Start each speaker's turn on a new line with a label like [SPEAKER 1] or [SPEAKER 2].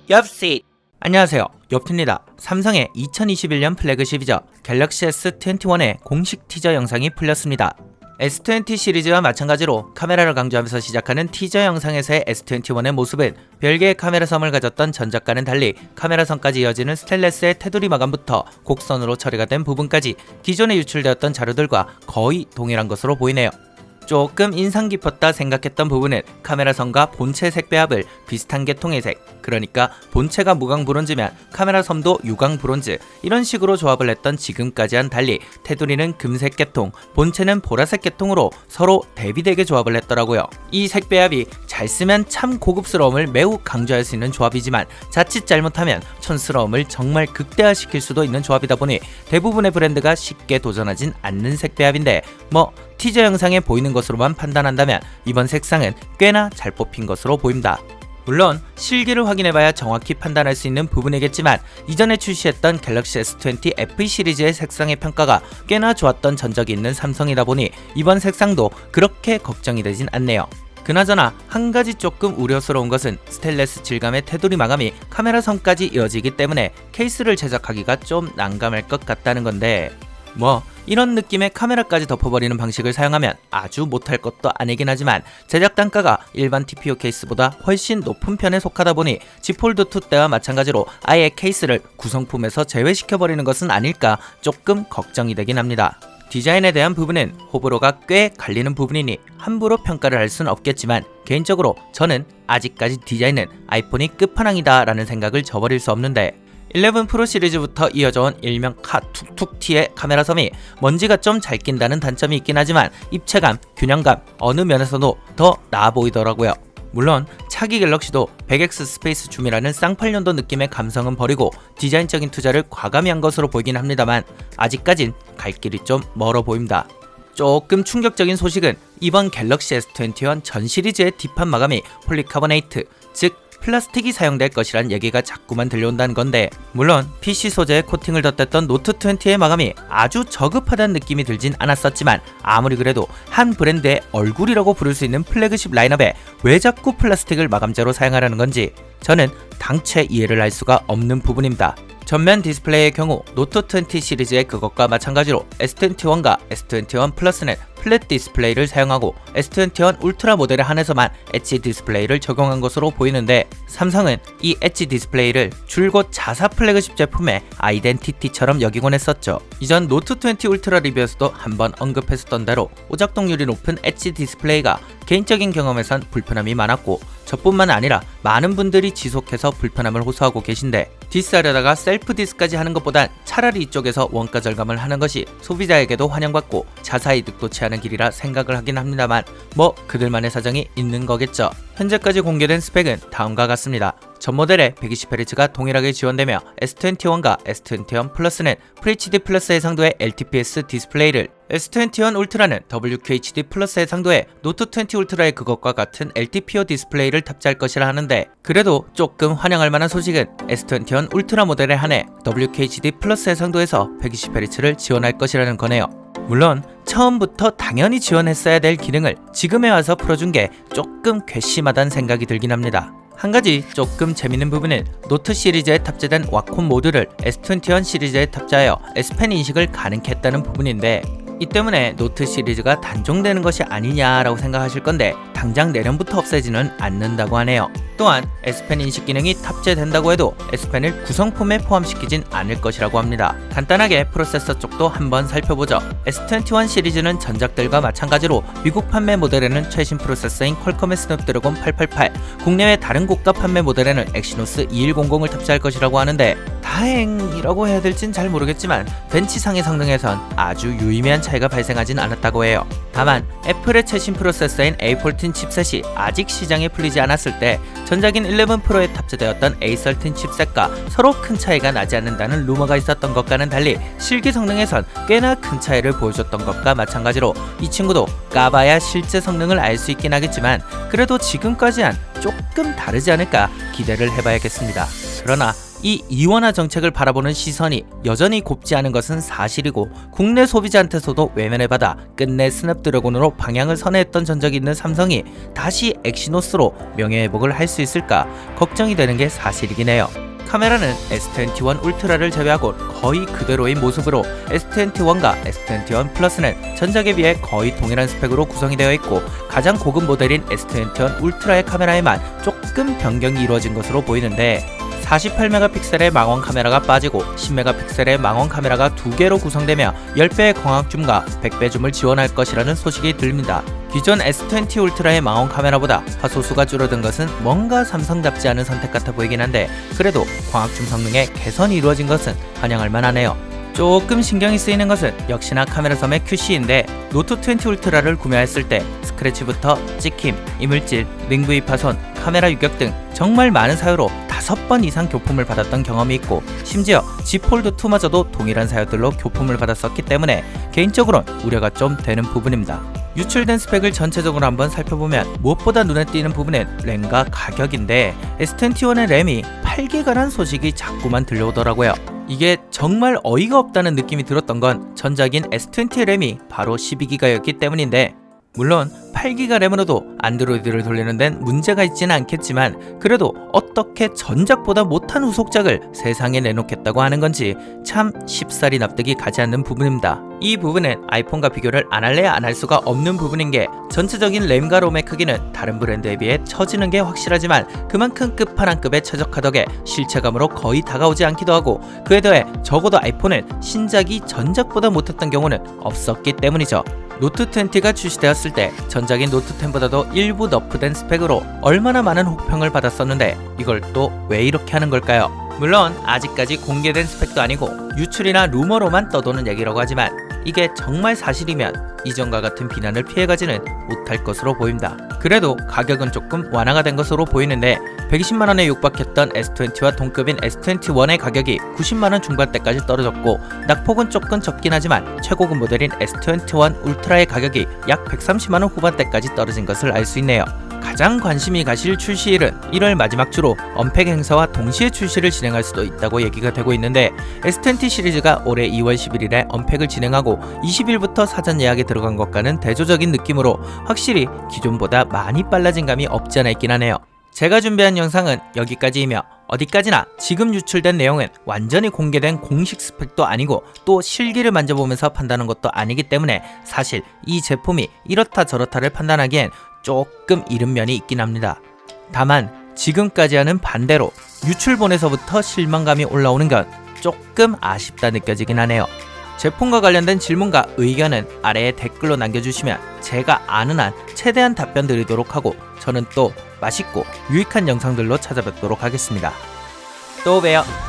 [SPEAKER 1] 엽시! 안녕하세요, 엽입니다. 삼성의 2021년 플래그십이죠. 갤럭시 S21의 공식 티저 영상이 풀렸습니다. S20 시리즈와 마찬가지로 카메라를 강조하면서 시작하는 티저 영상에서의 S21의 모습은 별개의 카메라 섬을 가졌던 전작과는 달리 카메라 섬까지 이어지는 스테인리스의 테두리 마감부터 곡선으로 처리가 된 부분까지 기존에 유출되었던 자료들과 거의 동일한 것으로 보이네요. 조금 인상 깊었다 생각했던 부분은 카메라 섬과 본체 색 배합을 비슷한 계통의 색, 그러니까 본체가 무광 브론즈면 카메라 섬도 유광 브론즈, 이런 식으로 조합을 했던 지금까지와는 달리 테두리는 금색 계통, 본체는 보라색 계통으로 서로 대비되게 조합을 했더라고요. 이 색 배합이 잘 쓰면 참 고급스러움을 매우 강조할 수 있는 조합이지만 자칫 잘못하면 촌스러움을 정말 극대화시킬 수도 있는 조합이다 보니 대부분의 브랜드가 쉽게 도전하진 않는 색 배합인데 티저 영상에 보이는 것으로만 판단한다면 이번 색상은 꽤나 잘 뽑힌 것으로 보입니다. 물론 실기를 확인해봐야 정확히 판단할 수 있는 부분이겠지만 이전에 출시했던 갤럭시 S20 FE 시리즈의 색상의 평가가 꽤나 좋았던 전적이 있는 삼성이다 보니 이번 색상도 그렇게 걱정이 되진 않네요. 그나저나 한 가지 조금 우려스러운 것은 스테인리스 질감의 테두리 마감이 카메라 섬까지 이어지기 때문에 케이스를 제작하기가 좀 난감할 것 같다는 건데 이런 느낌의 카메라까지 덮어버리는 방식을 사용하면 아주 못할 것도 아니긴 하지만 제작 단가가 일반 TPU 케이스보다 훨씬 높은 편에 속하다 보니 Z 폴드2 때와 마찬가지로 아예 케이스를 구성품에서 제외시켜버리는 것은 아닐까 조금 걱정이 되긴 합니다. 디자인에 대한 부분은 호불호가 꽤 갈리는 부분이니 함부로 평가를 할 수는 없겠지만 개인적으로 저는 아직까지 디자인은 아이폰이 끝판왕이다 라는 생각을 저버릴 수 없는데 11 프로 시리즈부터 이어져온 일명 카 툭툭T의 카메라 섬이 먼지가 좀 잘 낀다는 단점이 있긴 하지만 입체감, 균형감 어느 면에서도 더 나아 보이더라고요. 물론 차기 갤럭시도 100X 스페이스 줌이라는 쌍팔년도 느낌의 감성은 버리고 디자인적인 투자를 과감히 한 것으로 보이긴 합니다만 아직까진 갈 길이 좀 멀어 보입니다. 조금 충격적인 소식은 이번 갤럭시 S21 전 시리즈의 뒷판 마감이 폴리카보네이트, 즉 플라스틱이 사용될 것이란 얘기가 자꾸만 들려온다는 건데, 물론 PC 소재에 코팅을 덧댔던 노트20의 마감이 아주 저급하다는 느낌이 들진 않았었지만 아무리 그래도 한 브랜드의 얼굴이라고 부를 수 있는 플래그십 라인업에 왜 자꾸 플라스틱을 마감재로 사용하려는 건지 저는 당최 이해를 할 수가 없는 부분입니다. 전면 디스플레이의 경우 노트20 시리즈의 그것과 마찬가지로 S21과 S21 플러스는 플랫 디스플레이를 사용하고 S21 울트라 모델에 한해서만 엣지 디스플레이를 적용한 것으로 보이는데, 삼성은 이 엣지 디스플레이를 줄곧 자사 플래그십 제품의 아이덴티티처럼 여기곤 했었죠. 이전 노트20 울트라 리뷰에서도 한번 언급했었던 대로 오작동률이 높은 엣지 디스플레이가 개인적인 경험에선 불편함이 많았고 저뿐만 아니라 많은 분들이 지속해서 불편함을 호소하고 계신데, 디스하려다가 셀프 디스까지 하는 것보단 차라리 이쪽에서 원가 절감을 하는 것이 소비자에게도 환영받고 자사 이득도 취하는 길이라 생각을 하긴 합니다만 그들만의 사정이 있는 거겠죠. 현재까지 공개된 스펙은 다음과 같습니다. 전 모델에 120Hz가 동일하게 지원되며 S21과 S21 플러스는 FHD 플러스 해상도의 LTPS 디스플레이를, S21 울트라는 WQHD 플러스 해상도의 노트20 울트라의 그것과 같은 LTPO 디스플레이를 탑재할 것이라 하는데, 그래도 조금 환영할 만한 소식은 S21 울트라 모델에 한해 WQHD 플러스 해상도에서 120Hz를 지원할 것이라는 거네요. 물론 처음부터 당연히 지원했어야 될 기능을 지금에 와서 풀어준 게 조금 괘씸하다는 생각이 들긴 합니다. 한 가지 조금 재밌는 부분은 노트 시리즈에 탑재된 와콤 모드를 S21 시리즈에 탑재하여 S펜 인식을 가능케 했다는 부분인데, 이 때문에 노트 시리즈가 단종되는 것이 아니냐라고 생각하실 건데 당장 내년부터 없애지는 않는다고 하네요. 또한 S펜 인식 기능이 탑재된다고 해도 S펜을 구성품에 포함시키진 않을 것이라고 합니다. 간단하게 프로세서 쪽도 한번 살펴보죠. S21 시리즈는 전작들과 마찬가지로 미국 판매 모델에는 최신 프로세서인 퀄컴의 스냅드래곤 888, 국내외 다른 고가 판매 모델에는 엑시노스 2100을 탑재할 것이라고 하는데, 다행이라고 해야 될진 잘 모르겠지만 벤치상의 성능에선 아주 유의미한 차이가 발생하진 않았다고 해요. 다만 애플의 최신 프로세서인 A14 칩셋이 아직 시장에 풀리지 않았을 때 전작인 11 프로에 탑재되었던 A13 칩셋과 서로 큰 차이가 나지 않는다는 루머가 있었던 것과는 달리 실기 성능에선 꽤나 큰 차이를 보여줬던 것과 마찬가지로 이 친구도 까봐야 실제 성능을 알 수 있긴 하겠지만 그래도 지금까지는 조금 다르지 않을까 기대를 해봐야겠습니다. 그러나 이 이원화 정책을 바라보는 시선이 여전히 곱지 않은 것은 사실이고 국내 소비자한테서도 외면을 받아 끝내 스냅드래곤으로 방향을 선회했던 전적이 있는 삼성이 다시 엑시노스로 명예회복을 할 수 있을까 걱정이 되는 게 사실이긴 해요. 카메라는 S21 울트라를 제외하고 거의 그대로인 모습으로 S21과 S21 플러스는 전작에 비해 거의 동일한 스펙으로 구성이 되어 있고 가장 고급 모델인 S21 울트라의 카메라에만 조금 변경이 이루어진 것으로 보이는데 48메가픽셀의 망원 카메라가 빠지고 10메가픽셀의 망원 카메라가 2개로 구성되며 10배의 광학 줌과 100배 줌을 지원할 것이라는 소식이 들립니다. 기존 S20 울트라의 망원 카메라보다 화소수가 줄어든 것은 뭔가 삼성답지 않은 선택 같아 보이긴 한데 그래도 광학 줌 성능의 개선이 이루어진 것은 환영할 만하네요. 조금 신경이 쓰이는 것은 역시나 카메라 섬의 QC인데 노트 20 울트라를 구매했을 때 스크래치부터 찍힘, 이물질, 링브이 파손, 카메라 유격 등 정말 많은 사유로 5번 이상 교품을 받았던 경험이 있고 심지어 Z 폴드2마저도 동일한 사유들로 교품을 받았었기 때문에 개인적으로는 우려가 좀 되는 부분입니다. 유출된 스펙을 전체적으로 한번 살펴보면 무엇보다 눈에 띄는 부분은 램과 가격인데 S21의 램이 8기가란 소식이 자꾸만 들려오더라고요. 이게 정말 어이가 없다는 느낌이 들었던 건 전작인 S20의 램이 바로 12기가였기 때문인데 물론 8기가 램으로도 안드로이드를 돌리는 데는 문제가 있지는 않겠지만 그래도 어떻게 전작보다 못한 후속작을 세상에 내놓겠다고 하는 건지 참 쉽사리 납득이 가지 않는 부분입니다. 이 부분은 아이폰과 비교를 안 할래야 안 할 수가 없는 부분인 게 전체적인 램과 롬의 크기는 다른 브랜드에 비해 처지는 게 확실하지만 그만큼 끝판왕급의 최적화 덕에 실체감으로 거의 다가오지 않기도 하고 그에 더해 적어도 아이폰은 신작이 전작보다 못했던 경우는 없었기 때문이죠. 노트 20가 출시되었을 때 전작인 노트 10보다도 일부 너프된 스펙으로 얼마나 많은 혹평을 받았었는데 이걸 또 왜 이렇게 하는 걸까요? 물론 아직까지 공개된 스펙도 아니고 유출이나 루머로만 떠도는 얘기라고 하지만 이게 정말 사실이면 이전과 같은 비난을 피해가지는 못할 것으로 보입니다. 그래도 가격은 조금 완화가 된 것으로 보이는데 120만원에 육박했던 S20와 동급인 S21의 가격이 90만원 중반대까지 떨어졌고 낙폭은 조금 적긴 하지만 최고급 모델인 S21 울트라의 가격이 약 130만원 후반대까지 떨어진 것을 알 수 있네요. 가장 관심이 가실 출시일은 1월 마지막 주로 언팩 행사와 동시에 출시를 진행할 수도 있다고 얘기가 되고 있는데 S20 시리즈가 올해 2월 11일에 언팩을 진행하고 20일부터 사전 예약에 들어간 것과는 대조적인 느낌으로 확실히 기존보다 많이 빨라진 감이 없지 않아 있긴 하네요. 제가 준비한 영상은 여기까지이며 어디까지나 지금 유출된 내용은 완전히 공개된 공식 스펙도 아니고 또 실기를 만져보면서 판단하는 것도 아니기 때문에 사실 이 제품이 이렇다 저렇다를 판단하기엔 조금 이른 면이 있긴 합니다. 다만 지금까지와는 반대로 유출본에서부터 실망감이 올라오는 건 조금 아쉽다 느껴지긴 하네요. 제품과 관련된 질문과 의견은 아래에 댓글로 남겨주시면 제가 아는 한 최대한 답변 드리도록 하고 저는 또 맛있고 유익한 영상들로 찾아뵙도록 하겠습니다. 또 봬요.